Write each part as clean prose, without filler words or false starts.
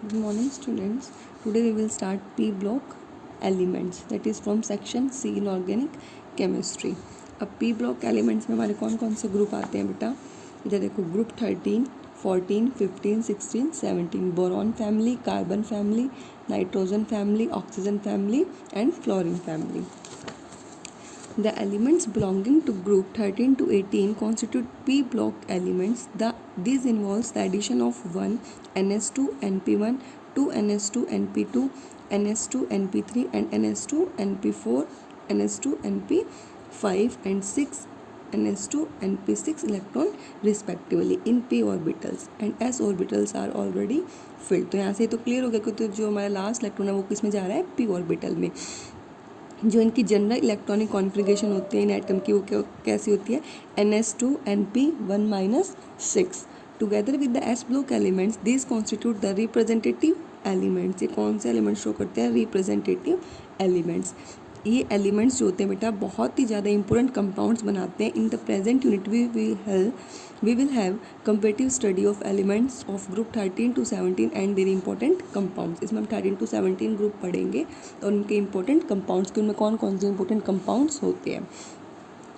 Good morning, students. Today we will start P block elements, that is from section C in organic chemistry. अब P block elements में हमारे कौन कौन से group आते हैं बेटा? इधर देखो, group 13, 14, 15, 16, 17, boron family, carbon family, nitrogen family, oxygen family and fluorine family. The elements belonging to group 13 to 18 constitute P block elements. These involves the addition of 1 NS2 NP1, 2 NS2 NP2, NS2 NP3 and NS2 NP4, NS2 NP5 and 6 NS2 NP6 electron respectively in P orbitals, and S orbitals are already filled. तो यहाँ से तो clear हो गया कि तो जो हमारा लास्ट इलेक्ट्रॉन है वो किस में जा रहा है? P ऑर्बिटल में. जो इनकी जनरल इलेक्ट्रॉनिक कॉन्फ़िगरेशन होती है इन एटम की, वो कैसी होती है? NS2 NP1 - 6 together with the S block elements this constitute the representative elements. ये कौन से एलिमेंट्स शो करते हैं? Representative elements. ये एलिमेंट्स जो होते हैं बेटा बहुत ही ज़्यादा इंपॉर्टेंट कंपाउंड्स बनाते हैं. In the present unit we will have comparative study of elements of group 13 to 17 and their important compounds. इसमें हम 13 to 17 ग्रुप पढ़ेंगे और उनके इंपॉर्टेंट कंपाउंड्स के, उनमें कौन कौन से इंपॉर्टेंट कंपाउंड्स होते हैं.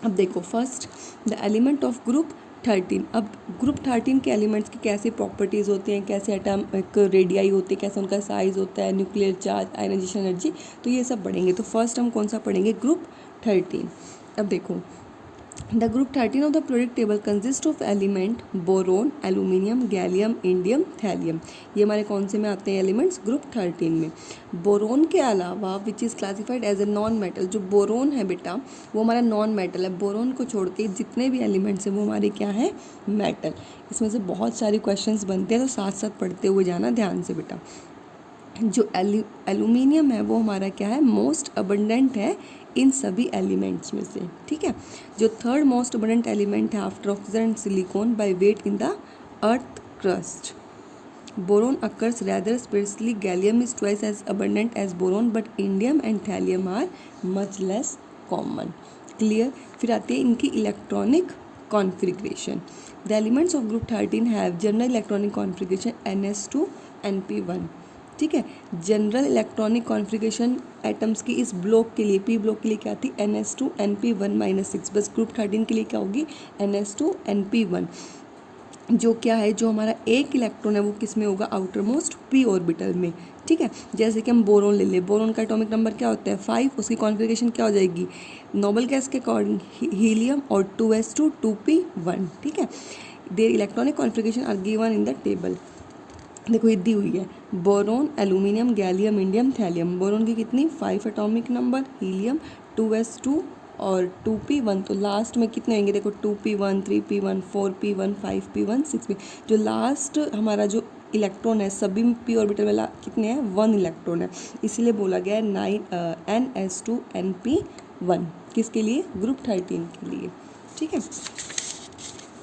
अब देखो, first the element of group 13. अब ग्रुप 13 के एलिमेंट्स की कैसे प्रॉपर्टीज़ होती हैं, कैसे एटॉमिक रेडियाई होती है, कैसे उनका साइज़ होता है, न्यूक्लियर चार्ज, आयनाइजेशन एनर्जी, तो ये सब पढ़ेंगे. तो फर्स्ट हम कौन सा पढ़ेंगे? ग्रुप 13. अब देखो, The group 13 of the periodic table consists of element boron, aluminium, gallium, indium, thallium. ये हमारे कौन से में आते हैं एलिमेंट्स? ग्रुप 13 में. बोरोन के अलावा which is classified as a non metal, जो बोरोन है बेटा वो हमारा नॉन मेटल है. बोरोन को छोड़ के जितने भी एलिमेंट्स हैं वो हमारे क्या है? मेटल. इसमें से बहुत सारे क्वेश्चंस बनते हैं, तो साथ साथ पढ़ते हुए जाना ध्यान से बेटा. जो एल्यूमिनियम है वो हमारा क्या है? मोस्ट अबंडेंट है इन सभी एलिमेंट्स में से. ठीक है. जो थर्ड मोस्ट अबंडेंट एलिमेंट है after oxygen and silicon by weight in the earth crust. Boron occurs rather sparsely. Gallium is twice as abundant as boron, but indium and thallium are much less common. Clear. फिर आती है इनकी electronic configuration. The elements of group 13 have general electronic configuration NS2 NP1. ठीक है. General electronic configuration atoms की इस block के लिए, पी ब्लॉक के लिए क्या थी? NS2 NP1 - 6. बस ग्रुप 13 के लिए क्या होगी? NS2 NP1. जो क्या है, जो हमारा एक इलेक्ट्रॉन है वो किस में होगा? आउटर मोस्ट पी ऑर्बिटल में. ठीक है. जैसे कि हम बोरोन ले लें, बोरोन का एटॉमिक नंबर क्या होता है? 5. उसकी कॉन्फ़िगरेशन क्या हो जाएगी? नोबल गैस के अकॉर्डिंग हीलियम और 2s2 2p1. ठीक है. Their electronic configuration are given in the table. देखो ये दी हुई है, boron, aluminium, gallium, indium, thallium. Boron की कितनी? 5 एटॉमिक नंबर, हीलियम 2s2 और 2p1. तो लास्ट में कितने होंगे? देखो 2p1, 3p1, 4p1, 5p1, 6p. जो लास्ट हमारा जो इलेक्ट्रॉन है सभी पी ऑर्बिटल में कितने हैं? 1 इलेक्ट्रॉन है. इसीलिए बोला गया है NS2 NP1. किसके लिए? ग्रुप 13 के लिए. ठीक है.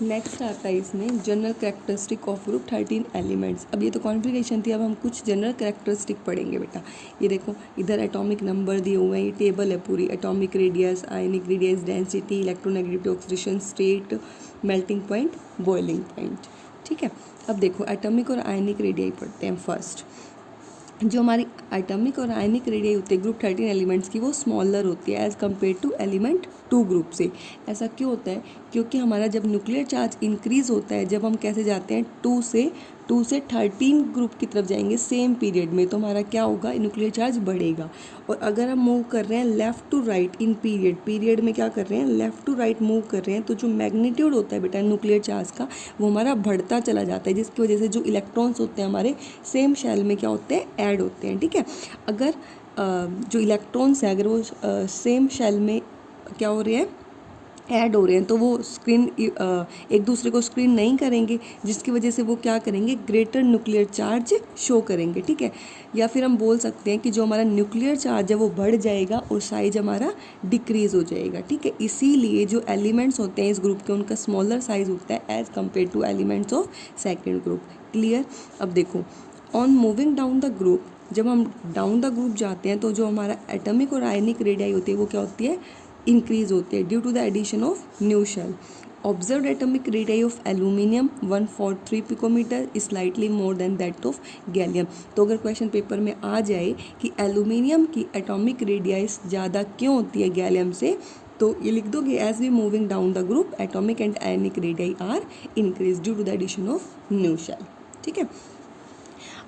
नेक्स्ट आता है इसमें general characteristic of group 13 elements. अब ये तो कॉन्फ़िगरेशन थी, अब हम कुछ जनरल कैरेक्टरिस्टिक पढ़ेंगे बेटा. ये देखो इधर एटॉमिक नंबर दिए हुए हैं, ये टेबल है पूरी. Atomic radius, ionic radius, density, electronegativity, oxidation state, melting point, boiling point. ठीक है. अब देखो एटॉमिक और आयनिक रेडियाई पढ़ते हैं. फर्स्ट जो हमारी एटॉमिक और आयनिक रेडियाई होती है ग्रुप 13 एलिमेंट्स की, वो स्मॉलर होती है as compare to element 2 group से. ऐसा क्यों होता है? क्योंकि हमारा जब न्यूक्लियर चार्ज इंक्रीज़ होता है, जब हम कैसे जाते हैं 2 से 13 ग्रुप की तरफ जाएंगे सेम पीरियड में, तो हमारा क्या होगा? न्यूक्लियर चार्ज बढ़ेगा. और अगर हम मूव कर रहे हैं left to right in period में क्या कर रहे हैं? लेफ़्ट टू राइट मूव कर रहे हैं, तो जो मैग्नीट्यूड होता है बेटा न्यूक्लियर चार्ज का वो हमारा बढ़ता चला जाता है, जिसकी वजह से जो इलेक्ट्रॉन्स होते हैं हमारे सेम शेल में क्या होते हैं? ऐड होते हैं. ठीक है. अगर जो इलेक्ट्रॉन्स हैं अगर वो सेम शेल में क्या हो रहे हैं? ऐड हो रहे हैं, तो वो स्क्रीन एक दूसरे को स्क्रीन नहीं करेंगे, जिसकी वजह से वो क्या करेंगे? ग्रेटर न्यूक्लियर चार्ज शो करेंगे. ठीक है. या फिर हम बोल सकते हैं कि जो हमारा न्यूक्लियर चार्ज है वो बढ़ जाएगा और साइज हमारा डिक्रीज़ हो जाएगा. ठीक है. इसीलिए जो एलिमेंट्स होते हैं इस ग्रुप के उनका स्मॉलर साइज होता है as compare two elements of second group. Clear. अब देखो on moving down the group, जब हम डाउन द ग्रुप जाते हैं तो जो हमारा एटॉमिक और आयनिक रेडियाई होती है वो क्या होती है? इंक्रीज़ होते हैं due to the addition of new shell. Observe atomic radii of aluminium 143 picometer is slightly more than that of gallium. तो अगर क्वेश्चन पेपर में आ जाए कि एल्यूमिनियम की एटॉमिक रेडियाई ज़्यादा क्यों होती है गैलियम से, तो ये लिख दोगे as we moving down the group atomic and ionic radii are increase due to the addition of new shell. ठीक है,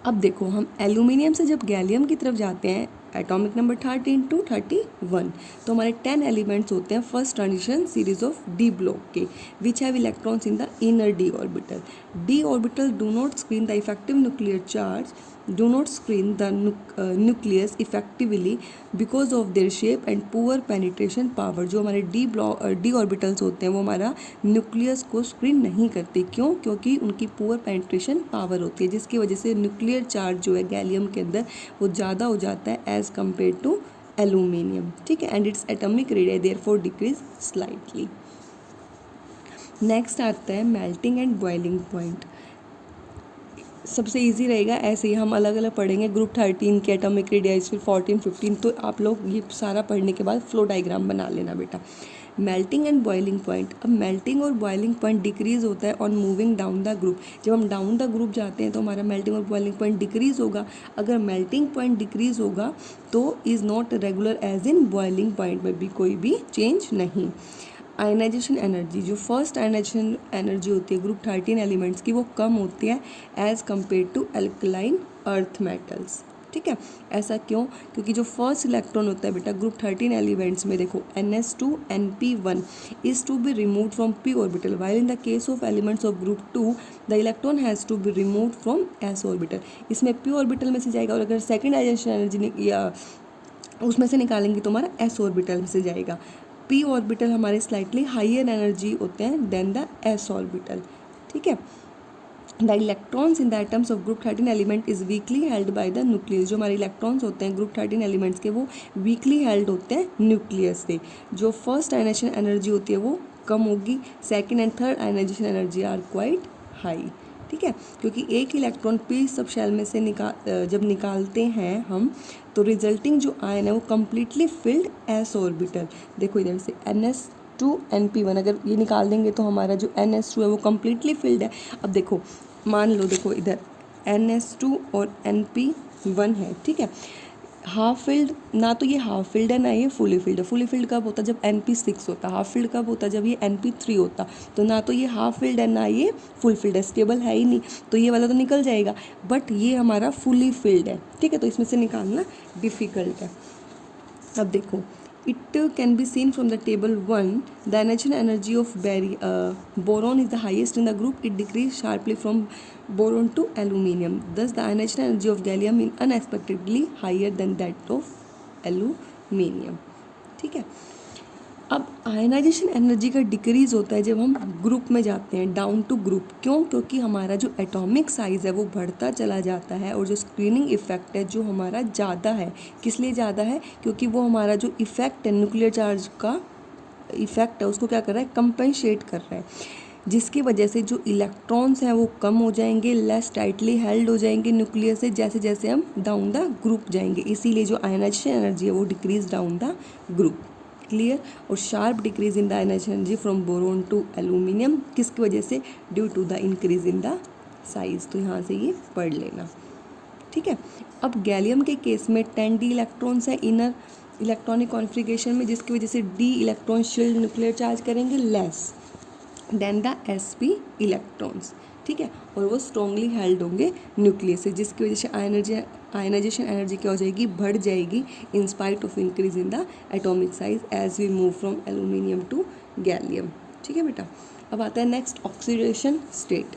अब देखो हम एल्यूमिनियम से जब गैलियम की तरफ जाते हैं एटॉमिक नंबर 13 टू 31, तो हमारे 10 एलिमेंट्स होते हैं first transition series of D block के, which have electrons in the inner D orbital. D orbital do not screen the effective nuclear charge, do not screen the nucleus effectively because of their shape and poor penetration power। जो हमारे D orbitals होते हैं वो हमारा nucleus को screen नहीं करते। क्यों? क्योंकि उनकी पुअर पेनिट्रेशन पावर होती है, जिसकी वजह से न्यूक्लियर चार्ज जो है गैलियम के अंदर वो ज़्यादा हो जाता है एज़ कम्पेयर टू एल्यूमिनियम। ठीक है, and its atomic radii therefore decrease slightly. Next आता है मेल्टिंग एंड बॉइलिंग पॉइंट। सबसे इजी रहेगा, ऐसे ही हम अलग अलग पढ़ेंगे ग्रुप 13 के एटॉमिक रेडियाइज, फिर 14 15, तो आप लोग ये सारा पढ़ने के बाद फ्लो डायग्राम बना लेना बेटा। मेल्टिंग एंड बॉइलिंग पॉइंट, अब मेल्टिंग और बॉइलिंग पॉइंट डिक्रीज होता है on moving down the group. जब हम डाउन द ग्रुप जाते हैं तो हमारा मेल्टिंग और बॉइलिंग पॉइंट डिक्रीज होगा। अगर मेल्टिंग पॉइंट डिक्रीज होगा तो is not regular as in boiling point में भी कोई भी चेंज नहीं। आयनाइजेशन एनर्जी, जो फर्स्ट आयनाइजेशन एनर्जी होती है ग्रुप 13 एलिमेंट्स की, वो कम होती है as compare to alkaline earth metals. ठीक है, ऐसा क्यों? क्योंकि जो फर्स्ट इलेक्ट्रॉन होता है बेटा ग्रुप 13 एलिमेंट्स में, देखो NS2 NP1 is to be remove from p orbital, while in the case of elements of group 2 the electron has to be remove from s orbital. इसमें p ऑर्बिटल में से जाएगा, और अगर सेकेंड आयनाइजेशन एनर्जी या उसमें से निकालेंगे तो हमारा s ऑर्बिटल में से जाएगा। p ऑर्बिटल हमारे स्लाइटली हाइयर एनर्जी होते हैं देन द s ऑर्बिटल। ठीक है, the electrons in the atoms of group 13 element is weekly held by the nucleus. जो हमारे इलेक्ट्रॉन्स होते हैं ग्रुप 13 एलिमेंट्स के, वो वीकली हेल्ड होते हैं न्यूक्लियस से। जो फर्स्ट आयनाइजेशन एनर्जी होती है वो कम होगी, second and third ionisation energy are quite high. ठीक है, क्योंकि एक इलेक्ट्रॉन p सब शेल में से जब निकालते हैं हम, तो रिजल्टिंग जो आयन है वो कम्प्लीटली फिल्ड s ऑर्बिटल। देखो इधर से NS2 NP1 अगर ये निकाल देंगे तो हमारा जो NS2 है वो कम्प्लीटली फिल्ड है। अब देखो मान लो, देखो इधर NS2 और NP1 है। ठीक है, हाफ फिल्ड, ना तो ये हाफ फिल्ड है ना ये फुली फिल्ड है। फुली फिल्ड कब होता है? जब NP6 होता। हाफ फिल्ड कब होता है? जब ये NP3 होता। तो ना तो ये हाफ फिल्ड है ना ये फुल फिल्ड है, स्टेबल है ही नहीं, तो ये वाला तो निकल जाएगा। बट ये हमारा फुली फिल्ड है। ठीक है, तो इसमें से निकालना डिफ़िकल्ट है। अब देखो, it can be seen from the table 1, the ionisation energy of boron is the highest in the group. It decreased sharply from boron to aluminium. Thus the ionisation energy of gallium is unexpectedly higher than that of aluminium. ठीक है, अब ionization energy का decrease होता है जब हम group में जाते हैं, डाउन टू ग्रुप। क्यों? क्योंकि हमारा जो एटॉमिक साइज़ है वो बढ़ता चला जाता है, और जो स्क्रीनिंग इफ़ेक्ट है जो हमारा ज़्यादा है। किस लिए ज़्यादा है? क्योंकि वो हमारा जो इफ़ेक्ट है, न्यूक्लियर चार्ज का इफ़ेक्ट है, उसको क्या कर रहा है? कंपेंसेट कर रहा है, जिसकी वजह से जो इलेक्ट्रॉन्स हैं वो कम हो जाएंगे, लेस टाइटली हेल्ड हो जाएंगे न्यूक्लियस से, जैसे जैसे हम डाउन द ग्रुप जाएंगे। इसीलिए जो आयनाइजेशन एनर्जी है वो decrease down the group. Clear? और sharp decrease in the ionization energy from boron to aluminium, किसकी वजह से? Due to the increase in the size. तो यहाँ से ये पढ़ लेना। ठीक है, अब गैलियम के केस में 10d इलेक्ट्रॉन्स है इनर इलेक्ट्रॉनिक कॉन्फ़िगरेशन में, जिसकी वजह से d electron shield nuclear charge करेंगे less than the sp electrons. ठीक है, और वो स्ट्रॉन्गली हेल्ड होंगे न्यूक्लियस से, जिसकी वजह से आयनाइजेशन एनर्जी क्या हो जाएगी? बढ़ जाएगी in spite of increase in the atomic size as we move from aluminium to gallium. ठीक है बेटा, अब आता है नेक्स्ट ऑक्सीडेशन स्टेट।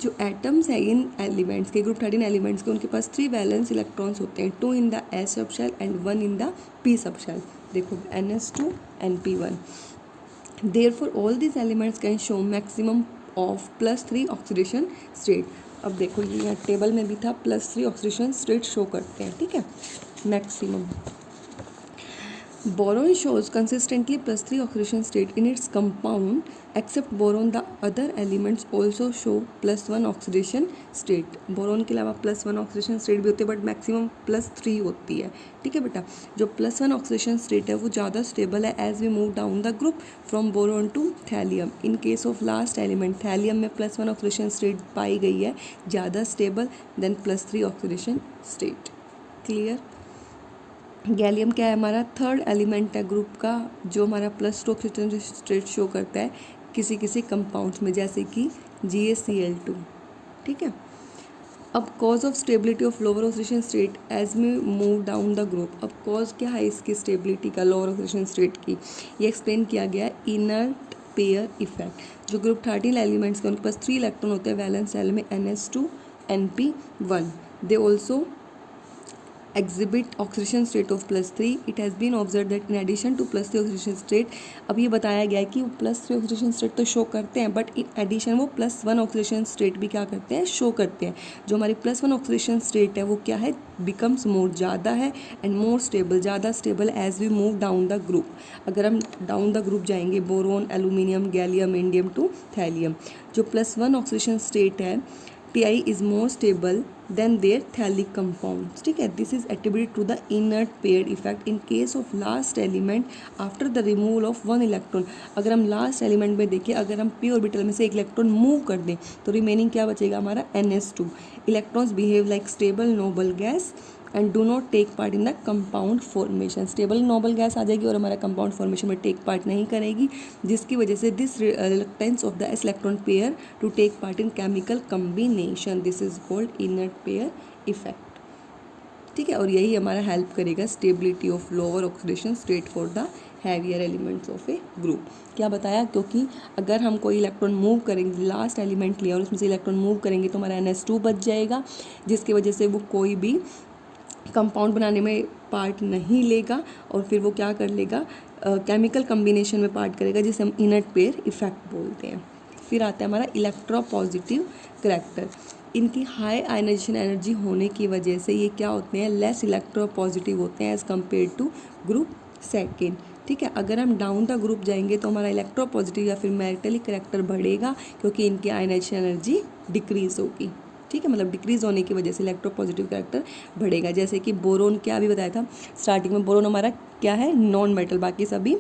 जो एटम्स है इन एलिमेंट्स के, ग्रुप 13 एलिमेंट्स के, उनके पास 3 वैलेंस इलेक्ट्रॉन्स होते हैं, 2 in the s sub shell and 1 in the p sub shell. देखो NS2 NP1। Therefore all these elements can show maximum of +3 oxidation state. अब देखो ये यहाँ टेबल में भी था, +3 ऑक्सीडेशन स्टेट शो करते हैं। ठीक है, maximum. Boron shows consistently +3 oxidation state in its compound. Except boron, the other elements also show +1 oxidation state. Boron के अलावा +1 ऑक्सीडेशन स्टेट भी होती है, बट मैक्सिमम +3 होती है. ठीक है बेटा, जो +1 ऑक्सीडेशन स्टेट है वो ज़्यादा स्टेबल है as we move down the group from boron to thallium. In case of last element thallium में +1 ऑक्सीडेशन स्टेट पाई गई है, ज़्यादा stable than +3 oxidation state. Clear. Gallium क्या है, हमारा थर्ड एलिमेंट है ग्रुप का, जो हमारा +2 ऑक्सीडेशन स्टेट शो करता है किसी किसी कंपाउंड्स में, जैसे कि GaCl2. ठीक है. अब cause of stability of lower oxidation state as we move down the group. अब कॉज क्या है इसकी स्टेबिलिटी का, लोअर ऑक्सीडेशन स्टेट की, ये एक्सप्लेन किया गया है इनर्ट पेयर इफेक्ट. जो ग्रुप 13 एलिमेंट्स के उनके पास 3 इलेक्ट्रॉन होते हैं वैलेंस शेल में, NS2 NP1. They also exhibit oxidation state of +3. It has been observed that in addition to +3 oxidation state, अब ये बताया गया है कि वो +3 oxidation state तो शो करते हैं, बट इन एडिशन वो +1 oxidation state भी क्या करते हैं, शो करते हैं. जो हमारी +1 oxidation state है वो क्या है, बिकम्स मोर, ज़्यादा है, एंड मोर स्टेबल, ज़्यादा stable as we move down the group. अगर हम डाउन द ग्रुप जाएंगे, boron, aluminium, gallium, indium to thallium, जो +1 oxidation state है Ti is more stable than their thallic compounds. ठीक है. This is attributed to the inert pair effect in case of last element after the removal of one electron. अगर हम last element में देखें, अगर हम p orbital में से एक इलेक्ट्रॉन मूव कर दें तो रिमेनिंग क्या बचेगा हमारा, NS2. Electrons behave like stable noble gas and do not take part in the compound formation. Stable noble gas आ जाएगी और हमारा कंपाउंड फॉर्मेशन में टेक पार्ट नहीं करेगी, जिसकी वजह से this reluctance of the s electron pair to take part in chemical combination, this is called inert pair effect. ठीक है. और यही हमारा हेल्प करेगा stability of lower oxidation state for the heavier elements of A group. क्या बताया, क्योंकि अगर हम कोई इलेक्ट्रॉन मूव करेंगे, लास्ट एलिमेंट लिया और उसमें से इलेक्ट्रॉन मूव करेंगे तो हमारा NS2 बच जाएगा, जिसकी वजह से वो कोई भी कंपाउंड बनाने में पार्ट नहीं लेगा और फिर वो क्या कर लेगा, केमिकल कम्बिनेशन में पार्ट करेगा, जिसे हम इनर्ट पेयर इफेक्ट बोलते हैं. फिर आता है हमारा इलेक्ट्रोपॉजिटिव करैक्टर. इनकी हाई आयनाइजेशन एनर्जी होने की वजह से ये क्या होते हैं, लेस इलेक्ट्रोपॉजिटिव होते हैं as compare to group second. ठीक है. अगर हम डाउन द ग्रुप जाएंगे तो हमारा इलेक्ट्रोपॉजिटिव या फिर मेटलिक करैक्टर बढ़ेगा, क्योंकि इनकी आयनाइजेशन एनर्जी डिक्रीज होगी. ठीक है, मतलब डिक्रीज होने की वजह से इलेक्ट्रोपॉजिटिव करैक्टर बढ़ेगा. जैसे कि बोरोन, क्या अभी बताया था स्टार्टिंग में, बोरोन हमारा क्या है, नॉन मेटल, बाकी सभी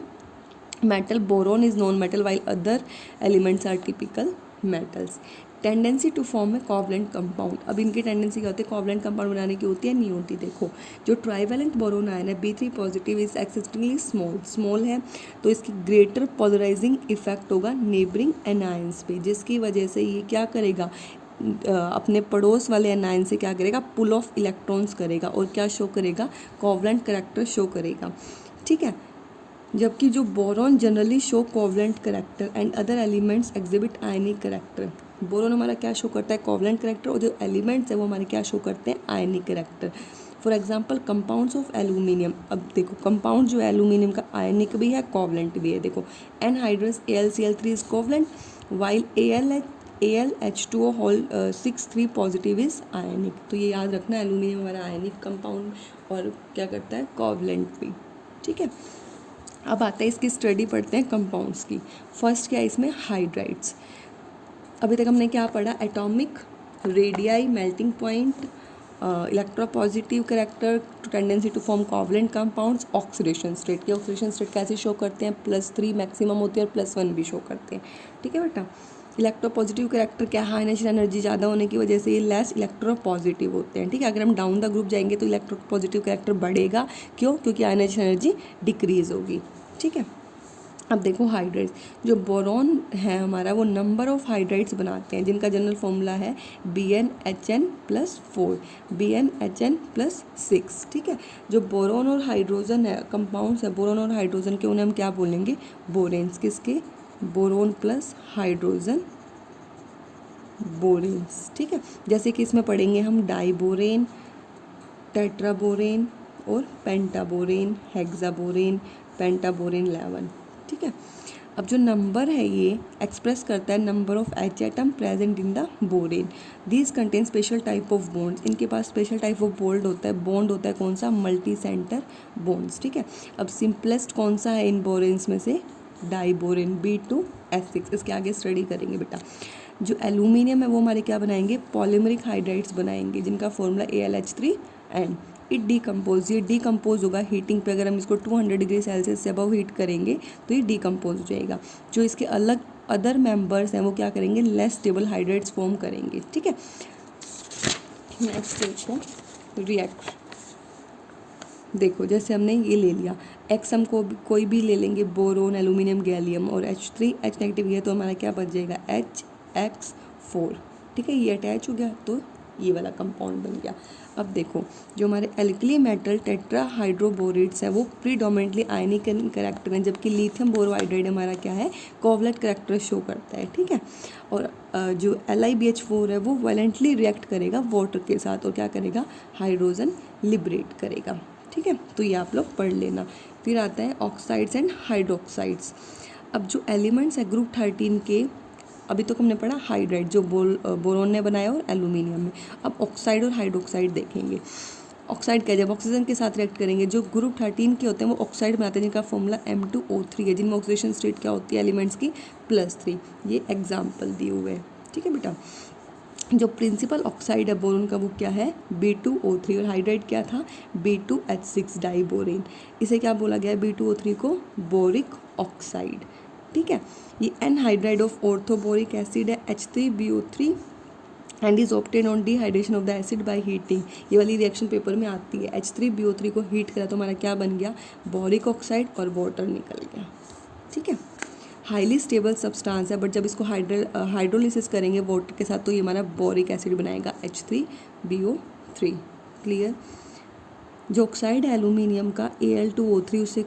metal. Boron is non metal while other elements are typical metals. Tendency to form a covalent compound. अब इनकी टेंडेंसी क्या होती है, कोवलेंट कंपाउंड बनाने की होती है, नहीं होती. देखो, जो ट्राइवेलेंट बोरोन आयन है B3 positive is excessively small है, तो इसकी ग्रेटर पोलराइजिंग इफेक्ट होगा नेबरिंग एनायंस पे, जिसकी वजह से ये क्या करेगा, अपने पड़ोस वाले एनायन से क्या करेगा, पुल ऑफ इलेक्ट्रॉन्स करेगा और क्या शो करेगा, कोवलेंट करैक्टर शो करेगा. ठीक है. जबकि जो boron generally show covalent character and other elements exhibit ionic character. Boron हमारा क्या शो करता है, कोवलेंट करैक्टर, और जो एलिमेंट्स है वो हमारे क्या शो करते हैं, ionic character. For example compounds of aluminium. अब देखो, कंपाउंड जो एल्यूमिनियम का आयनिक भी है, कोवलेंट भी है. देखो, anhydrous AlCl3 is covalent while AlH2O whole 6 3 positive is ionic. तो ये याद रखना, एल्यूमिनियम हमारा आयनिक कंपाउंड और क्या करता है, कोवलेंट भी. ठीक है. अब आता है इसकी स्टडी, पढ़ते हैं कंपाउंड्स की. फर्स्ट क्या है इसमें, हाइड्राइड्स. अभी तक हमने क्या पढ़ा, atomic, radii, melting point, electropositive character, tendency to form covalent compounds, oxidation state. ये ऑक्सीडेशन स्टेट कैसे शो करते हैं, +3 मैक्सिमम होती है और +1 भी शो करते हैं. ठीक है बेटा. इलेक्ट्रोपॉजिटिव करैक्टर क्या है, आयनाइजेशन एनर्जी ज़्यादा होने की वजह से ये लेस इलेक्ट्रोपॉजिटिव होते हैं. ठीक है. अगर हम डाउन द ग्रुप जाएंगे तो इलेक्ट्रोपॉजिटिव करैक्टर बढ़ेगा, क्यों, क्योंकि आयनाइजेशन एनर्जी डिक्रीज होगी. ठीक है. अब देखो हाइड्राइड्स, जो बोरॉन है हमारा वो नंबर ऑफ हाइड्राइड्स बनाते हैं, जिनका जनरल फॉर्मूला है BnHn+4, BnHn+6. ठीक है. जो बोरॉन और हाइड्रोजन है, कंपाउंड्स है बोरॉन और हाइड्रोजन के, उन्हें हम क्या बोलेंगे, बोरेन्स. किसके, बोरोन प्लस हाइड्रोजन, बोरेन्स. ठीक है. जैसे कि इसमें पढ़ेंगे हम डाइबोरेन, टेट्राबोरेन और पेंटाबोरेन, हेक्साबोरेन, पेंटाबोरेन 11. ठीक है. अब जो नंबर है ये एक्सप्रेस करता है number of H atom present in the borane. These contain special type of bonds, इनके पास स्पेशल टाइप ऑफ बॉन्ड होता है कौन सा, मल्टी सेंटर बॉन्ड्स, ठीक है। अब सिंपलेस्ट कौन सा है इन बोरेन्स में से, डाइबोरेन B2H6, इसके आगे स्टडी करेंगे बेटा। जो एल्यूमिनियम है वो हमारे क्या बनाएंगे, पॉलीमरिक हाइड्राइड्स बनाएंगे जिनका फॉर्मूला AlH3n। इट डिकम्पोज, ये डिकम्पोज होगा हीटिंग पे, अगर हम इसको 200 डिग्री सेल्सियस से अबव हीट करेंगे तो ये डिकम्पोज हो जाएगा। जो इसके अलग अदर मेंबर्स हैं वो क्या करेंगे, लेस स्टेबल हाइड्राइड्स फॉर्म करेंगे, ठीक है। नेक्स्ट देखो रिएक्ट, देखो जैसे हमने ये ले लिया एक्स, हम कोई भी ले लेंगे, बोरोन, एल्यूमिनियम, गैलियम और H3H नेगेटिव है तो हमारा क्या बच जाएगा, HX4, ठीक है। ये अटैच हो गया तो ये वाला कंपाउंड बन गया। अब देखो जो हमारे एल्कली मेटल टेट्राहाइड्रोबोरेट्स है वो प्रीडोमिनेंटली आयनिक करैक्टर हैं, जबकि लिथियम बोरोहाइड्राइड हमारा क्या है, कोवलेंट करैक्टर शो करता है, ठीक है। और जो LiBH4 है वो वायलेंटली रिएक्ट करेगा वाटर के साथ और क्या करेगा, हाइड्रोजन लिबरेट करेगा, ठीक है। तो ये आप लोग पढ़ लेना। फिर आता है ऑक्साइड्स एंड हाइड्रोक्साइड्स। अब जो एलिमेंट्स है ग्रुप 13 के, अभी तक हमने पढ़ा हाइड्राइड जो बोरोन ने बनाया और एल्यूमिनियम में। अब ऑक्साइड और हाइड्रोक्साइड देखेंगे। ऑक्साइड क्या, जब ऑक्सीजन के साथ रिएक्ट करेंगे, जो ग्रुप 13 के होते हैं वो ऑक्साइड बनाते हैं जिनका फॉर्मूला M2O3 है, जिनमें ऑक्सीडेशन स्टेट क्या होती है एलिमेंट्स की, +3। ये एग्जाम्पल दिए हुए हैं, ठीक है बेटा। जो प्रिंसिपल ऑक्साइड है बोरोन का वो क्या है, B2O3, और हाइड्राइड क्या था, B2H6 डाइबोरेन। इसे क्या बोला गया है, B2O3 को बोरिक ऑक्साइड, ठीक है। ये एनहाइड्राइड ऑफ ऑर्थोबोरिक एसिड है H3BO3 and is obtain on dehydration of the acid by heating. ये वाली रिएक्शन पेपर में आती है। H3BO3 को हीट करा तो हमारा क्या बन गया, बोरिक ऑक्साइड, और वाटर निकल गया, ठीक है। हाईली स्टेबल सब्सटेंस है, बट जब इसको हाइड्रोलिसिस करेंगे वाटर के साथ तो ये हमारा बोरिक एसिड बनाएगा H3BO3, क्लियर। जो ऑक्साइड है एल्यूमिनियम का Al2O3, उसे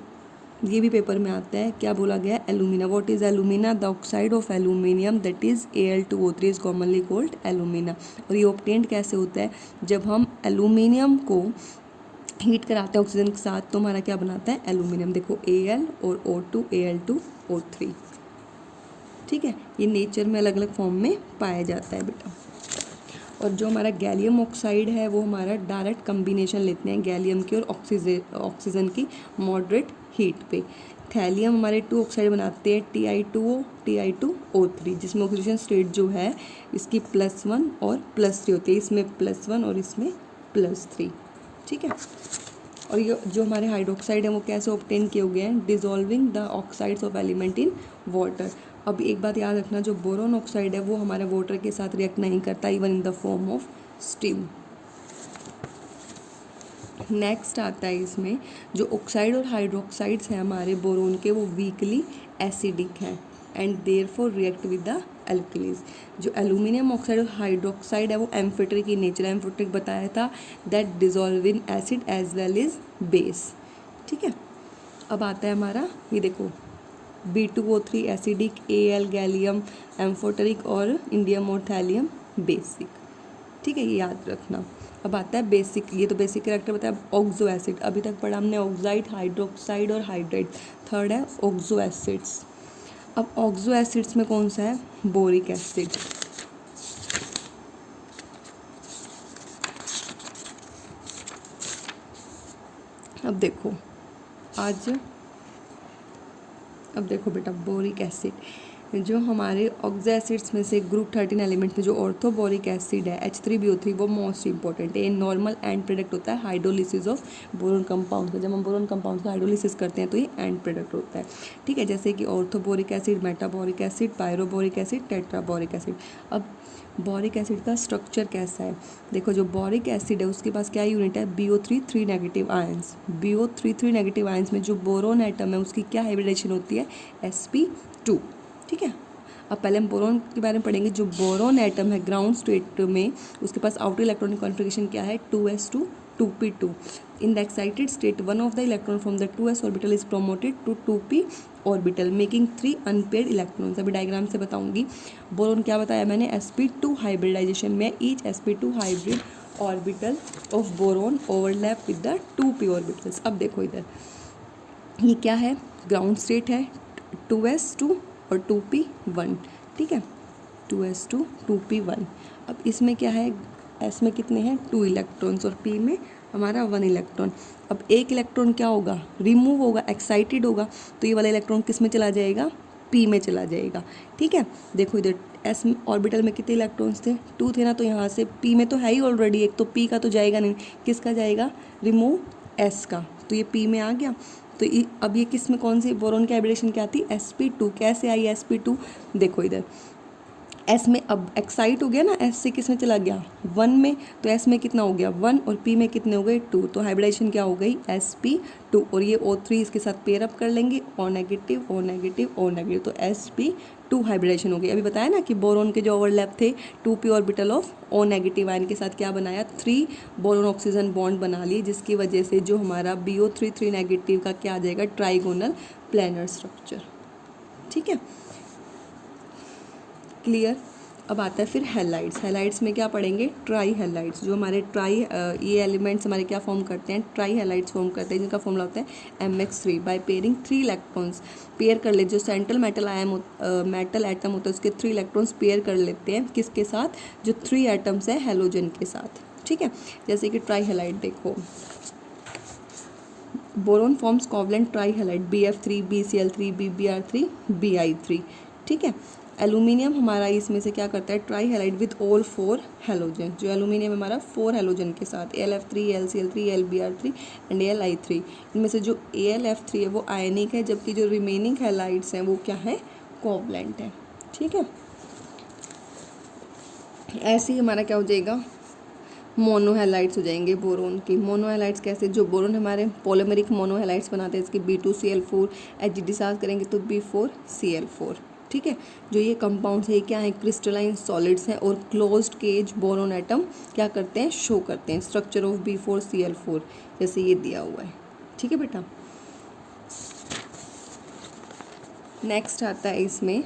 ये भी पेपर में आता है, क्या बोला गया है, alumina. What is alumina, the oxide of aluminium that is Al2O3 is commonly called alumina. और ये ऑब्टेन्ड कैसे होता है, जब हम एल्यूमिनियम को हीट कराते हैं ऑक्सीजन के साथ तो हमारा क्या बनाता है, एल्यूमिनियम। देखो Al और O2, Al2O3, ठीक है। ये नेचर में अलग अलग फॉर्म में पाया जाता है बेटा। और जो हमारा गैलियम ऑक्साइड है वो हमारा डायरेक्ट कम्बिनेशन लेते हैं गैलियम की और ऑक्सीजन की मॉडरेट हीट पे। थैलियम हमारे 2 ऑक्साइड बनाते हैं Ti2O, Ti2O3, जिसमें ऑक्सीडेशन स्टेट जो है इसकी +1 और +3 होती है, इसमें +1 और इसमें +3, ठीक है। और ये जो हमारे हाइड्रोक्साइड है वो कैसे ऑब्टेन किए गए हैं, dissolving the oxides of element in water. अब एक बात याद रखना, जो बोरोन ऑक्साइड है वो हमारे वाटर के साथ रिएक्ट नहीं करता, even in the form of steam. Next आता है इसमें जो ऑक्साइड और हाइड्रोक्साइड्स हैं हमारे बोरोन के, वो वीकली एसिडिक हैं and therefore react with the alkalies. जो एल्यूमिनियम ऑक्साइड और हाइड्रोक्साइड है वो एम्फोटेरिक इन नेचर, एम्फोटेरिक बताया था, that dissolve in acid as well is base, ठीक है। अब आता है हमारा ये देखो B2O3 acidic, Al gallium amphoteric और इंडियम और थैलियम बेसिक, ठीक है, ये याद रखना। अब आता है बेसिक, ये तो बेसिक कैरेक्टर बताया। ऑक्सो एसिड, अभी तक पढ़ा हमने ऑक्साइड, हाइड्रोक्साइड और हाइड्राइड। थर्ड है ऑक्सो एसिड्स। अब ऑक्सो एसिड्स में कौन सा है, बोरिक एसिड। अब देखो बेटा बोरिक एसिड, जो हमारे ऑक्सो एसिड्स में से ग्रुप 13 एलिमेंट में जो ऑर्थोबोरिक एसिड है H3BO3 वो मोस्ट इंपॉर्टेंट है। ये नॉर्मल एंड प्रोडक्ट होता है हाइड्रोलिसिस ऑफ बोरोन कंपाउंड का। जब हम बोरोन कंपाउंड का हाइड्रोलिसिस करते हैं तो ये एंड प्रोडक्ट होता है, ठीक है। जैसे कि orthoboric acid, metaboric acid, pyroboric acid, tetraboric acid. अब बोरिक एसिड का स्ट्रक्चर कैसा है, देखो जो बोरिक एसिड है उसके पास क्या यूनिट है, BO3 3 negative ions. BO3 3 negative ions में जो बोरोन एटम है उसकी क्या हाइब्रिडेशन होती है, sp2, ठीक है। अब पहले हम बोरोन के बारे में पढ़ेंगे। जो बोरोन एटम है ग्राउंड स्टेट में उसके पास आउटर इलेक्ट्रॉनिक कॉन्फ़िगरेशन क्या है, 2s2 2p2। In the excited state one of the electron from the 2s orbital is promoted to 2p orbital making 3 unpaired electrons. अभी डायग्राम से बताऊंगी। बोरोन क्या बताया मैंने, sp2 हाइब्रिडाइजेशन में each sp2 hybrid orbital of boron overlap with the 2p orbitals. अब देखो इधर ये क्या है, ग्राउंड स्टेट है, 2s2 और 2p1, ठीक है, 2s2 2p1। अब इसमें क्या है, s में कितने हैं 2 इलेक्ट्रॉन्स और p में हमारा 1 इलेक्ट्रॉन। अब एक इलेक्ट्रॉन क्या होगा, रिमूव होगा, एक्साइटेड होगा, तो ये वाला इलेक्ट्रॉन किस में चला जाएगा, p में चला जाएगा, ठीक है। देखो इधर s ऑर्बिटल में कितने इलेक्ट्रॉन्स थे, 2 थे ना, तो यहाँ से p में तो है ही ऑलरेडी एक, तो p का तो जाएगा नहीं, किसका जाएगा, रिमूव s का, तो ये p में आ गया। तो अब ये किस में, कौन सी बोरोन की हाइब्रिडेशन क्या थी, sp2। कैसे आई sp2, देखो इधर s में अब एक्साइट हो गया ना, s से किस में चला गया 1 में, तो s में कितना हो गया 1 और p में कितने हो गए 2, तो हाइब्रिडेशन क्या हो गई sp2। और ये O3 इसके साथ पेयर अप कर लेंगे, O negative O negative O negative, तो sp2 हाइब्रिडेशन हो गई। अभी बताया ना कि बोरोन के जो ओवरलैप थे 2p orbital of O negative ion के साथ क्या बनाया, 3 बोरोन ऑक्सीजन बॉन्ड बना लिए, जिसकी वजह से जो हमारा BO3 3 नेगेटिव का क्या आ जाएगा, ट्राइगोनल प्लेनर स्ट्रक्चर, ठीक है, क्लियर। अब आता है फिर हैलाइड्स। हैलाइड्स में क्या पढ़ेंगे, ट्राई हैलाइड्स, जो हमारे ये एलिमेंट्स हमारे क्या फॉर्म करते हैं, ट्राई हैलाइड्स फॉर्म करते हैं, जिनका फॉर्मूला होता है MX3 bye pairing 3 electrons. Pair कर ले, जो सेंट्रल मेटल एटम होता है उसके 3 इलेक्ट्रॉन्स पेयर कर लेते हैं, किसके साथ, जो 3 एटम्स है हेलोजन के साथ, ठीक है। जैसे कि ट्राई हैलाइड देखो, boron forms covalent try halide BF3 BCl3 BBr3 Bi3, ठीक है। एल्यूमिनियम हमारा इसमें से क्या करता है, try halide with all 4 halogen, जो एल्यूमिनियम हमारा 4 हैलोजन के साथ AlF3 LCl3 LBr3 and Li3। इनमें से जो AlF3 है वो आयनिक है, जबकि जो रिमेनिंग हैलाइड्स हैं वो क्या है, कोवलेंट है, ठीक है। ऐसे ही हमारा क्या हो जाएगा, मोनोहैलाइड्स हो जाएंगे बोरोन की। मोनोहैलाइड्स कैसे, जो बोरोन हमारे पॉलीमेरिक मोनोहैलाइड्स बनाते हैं, इसकी B2Cl4 HGD करेंगे तो B4Cl4, ठीक है। जो ये कंपाउंड्स है क्या है, क्रिस्टलाइन सॉलिड्स हैं और क्लोज्ड केज बोरोन एटम क्या करते हैं, शो करते हैं, स्ट्रक्चर ऑफ B4Cl4 जैसे ये दिया हुआ है, ठीक है बेटा। नेक्स्ट आता है इसमें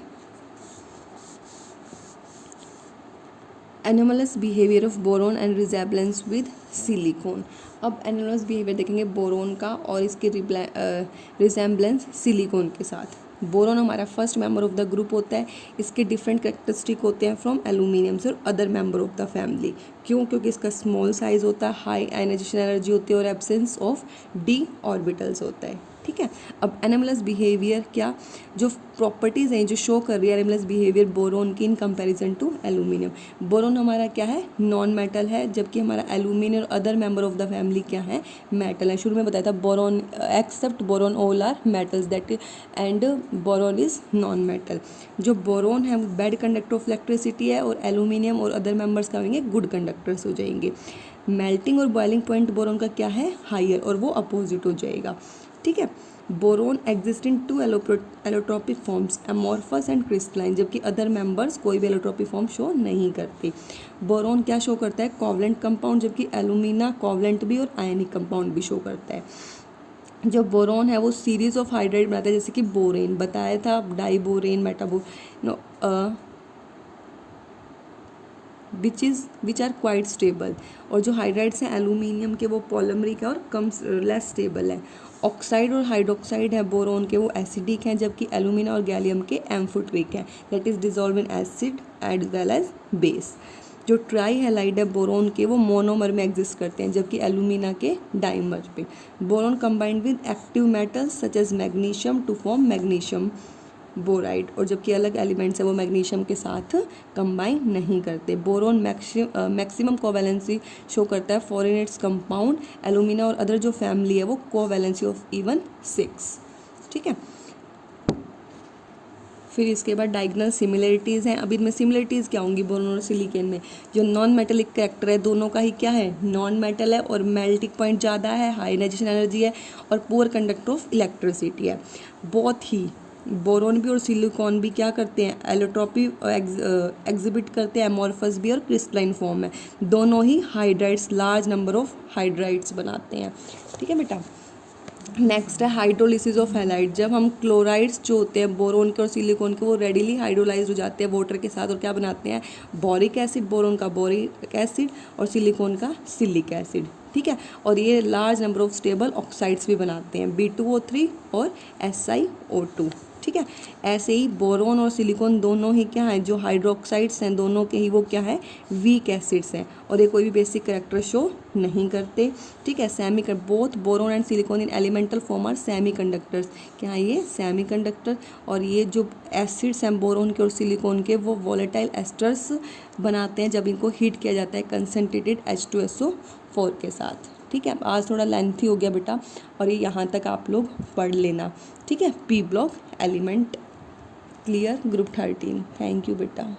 anomalous behaviour of boron and resemblance with silicon. अब एनोमलस बिहेवियर देखेंगे बोरोन का और इसके रिजेम्बलेंस सिलिकॉन के साथ। बोरोन हमारा first member of the group होता है, इसके डिफरेंट कैरेक्टरिस्टिक होते हैं फ्रॉम एल्यूमिनियम से और other member of the family. क्यों, क्योंकि इसका स्मॉल साइज होता है, हाई आयनाइजेशन एनर्जी होती है और एब्सेंस ऑफ d ऑर्बिटल्स होता है, ठीक है। अब एनोमलस बिहेवियर क्या, जो प्रॉपर्टीज़ हैं जो शो कर रही है एनोमलस बिहेवियर बोरोन की in comparison to aluminium. Boron हमारा क्या है, नॉन मेटल है, जबकि हमारा एल्यूमिनियम और other member of the family क्या है, मेटल है। शुरू में बताया था boron except boron all are metals that and boron is non metal. जो बोरोन है वो बैड कंडक्टर ऑफ इलेक्ट्रिसिटी है और एल्यूमिनियम और अदर मेंबर्स क्या होंगे, गुड कंडक्टर्स हो जाएंगे। मेल्टिंग और बॉइलिंग पॉइंट बोरोन का क्या है, हायर, और वो अपोजिट हो जाएगा, ठीक है। Boron exist in 2 allotropic forms, amorphous and crystalline, जबकि अदर मेंबर्स कोई भी एलोट्रोपिक फॉर्म शो नहीं करते। बोरोन क्या शो करता है, कोवलेंट कंपाउंड, जबकि एल्यूमिना कोवलेंट भी और आयनिक कंपाउंड भी शो करता है। जो बोरोन है वो सीरीज ऑफ हाइड्राइड बनाता है, जैसे कि बोरेन बताया था, diborane which are quite stable. और जो हाइड्राइड्स हैं एल्यूमिनियम के वो पॉलीमरिक है और कम लेस स्टेबल है। ऑक्साइड और हाइड्रोक्साइड है बोरोन के, वो एसिडिक हैं, जबकि एल्यूमिना और गैलियम के एम्फोटेरिक हैं, that is dissolve in acid as well as base. जो ट्राई हैलाइड है बोरोन के वो मोनोमर में एग्जिस्ट करते हैं, जबकि एल्यूमिना के डाइमर पे। Boron combined with active metals such as magnesium to form magnesium boride, और जबकि अलग एलिमेंट्स है वो मैग्नीशियम के साथ कंबाइन नहीं करते। बोरोन मैक्सिमम कोवैलेंसी शो करता है फॉर इट्स कंपाउंड, एल्यूमिना और अदर जो फैमिली है वो कोवैलेंसी ऑफ इवन 6, ठीक है। फिर इसके बाद डायगोनल सिमिलरिटीज़ हैं। अभी इनमें सिमिलरिटीज़ क्या होंगी बोरोन और सिलिकॉन में, जो नॉन मेटेलिक कैरेक्टर है दोनों का ही क्या है, नॉन मेटल है और मेल्टिंग पॉइंट ज़्यादा है, हाई आयनाइजेशन एनर्जी है और पुअर कंडक्टर ऑफ इलेक्ट्रिसिटी है। बहुत ही बोरोन भी और सिलिकॉन भी क्या करते हैं, एलोट्रोपी एग्जिबिट करते हैं, एमॉर्फस भी और क्रिस्टलाइन फॉर्म में। दोनों ही hydrides, large number of hydrides बनाते हैं, ठीक है बेटा। नेक्स्ट है हाइड्रोलिसिस ऑफ हैलाइड। जब हम क्लोराइड्स जो होते हैं बोरोन के और सिलिकॉन के वो रेडिली हाइड्रोलाइज हो जाते हैं वाटर के साथ और क्या बनाते हैं, बोरिक एसिड, बोरोन का बोरिक एसिड और सिलिकॉन का सिलिक एसिड, ठीक है। और ये large number of stable oxides भी बनाते हैं, B2O3 और SiO2, ठीक है। ऐसे ही बोरोन और सिलिकॉन दोनों ही क्या है, जो हाइड्रोक्साइड्स हैं दोनों के ही वो क्या है, वीक एसिड्स हैं और ये कोई भी बेसिक कैरेक्टर शो नहीं करते। ठीक है। Both boron and silicon in elemental form are semiconductors, क्या है ये, सेमी कंडक्टर। और ये जो एसिड्स हैं बोरोन के और सिलिकॉन के, वो वॉलेटाइल एस्टर्स बनाते हैं जब इनको हीट किया जाता है कंसनट्रेटेड H2SO4 के साथ। ठीक है। आज थोड़ा लेंथी हो गया बेटा, और ये यहाँ तक आप लोग पढ़ लेना। ठीक है। P block element clear, group 13। Thank you बेटा।